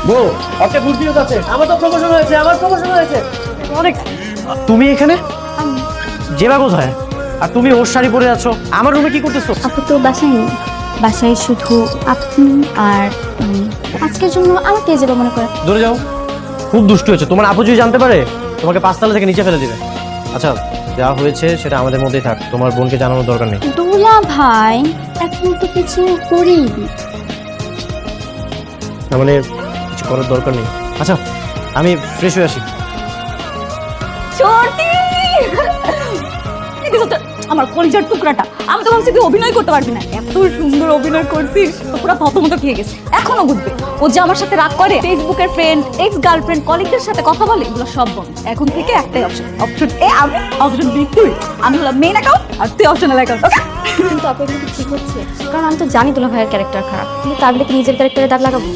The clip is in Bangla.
বউ, একটা গুড নিউজ আছে। আমার তো প্রমোশন হয়েছে, আমার প্রমোশন হয়েছে। অনেক। তুমি এখানে? জেবা কোথায়? আর তুমি ওর শাড়ি পরে আছো, আমার রুমে কি করতেছো? আপু তো বাসায় নেই, বাসায় শুধু আপনি আর আজকের জন্য আমাকে যাবো মনে করে। দূরে যাও, খুব দুষ্টু হয়েছে। তোমার আপু যদি জানতে পারে তোমাকে 5 তলা থেকে নিচে ফেলে দিবে। আচ্ছা, যা হয়েছে সেটা আমাদের মধ্যেই থাক, তোমার বোনকে জানানোর দরকার নেই। দুলা ভাই এখন তো কিছু করেই না মানে কিছু করার দরকার নেই। আচ্ছা, আমি ফ্রেশ হয়ে আসি। সত্যি আমার কলিজার টুকরাটা, আমি তো ভাবছি তুই অভিনয় করতে পারবি না, এত সুন্দর অভিনয় করছিস তো পুরো থতমত খেয়ে গেছে। এখনো বুঝবে ও যে আমার সাথে রাগ করে, ফেসবুকের ফ্রেন্ড, এক্স গার্লফ্রেন্ড, কলিগদের সাথে কথা বলে, এগুলো সব বন্ধ। এখন থেকে একটাই অপশন, অপশন এ আমি, অপশন বি তুই। আমি হলাম মেইন অ্যাকাউন্ট আর তুই অপশনাল অ্যাকাউন্ট, ওকে? কিন্তু আপু এটা কি ঠিক হচ্ছে? কারণ আমি তো জানি দুলা ভাইয়ের ক্যারেক্টার খারাপ, কিন্তু তার বলে কি নিজের ক্যারেক্টারে দাগ লাগাবো?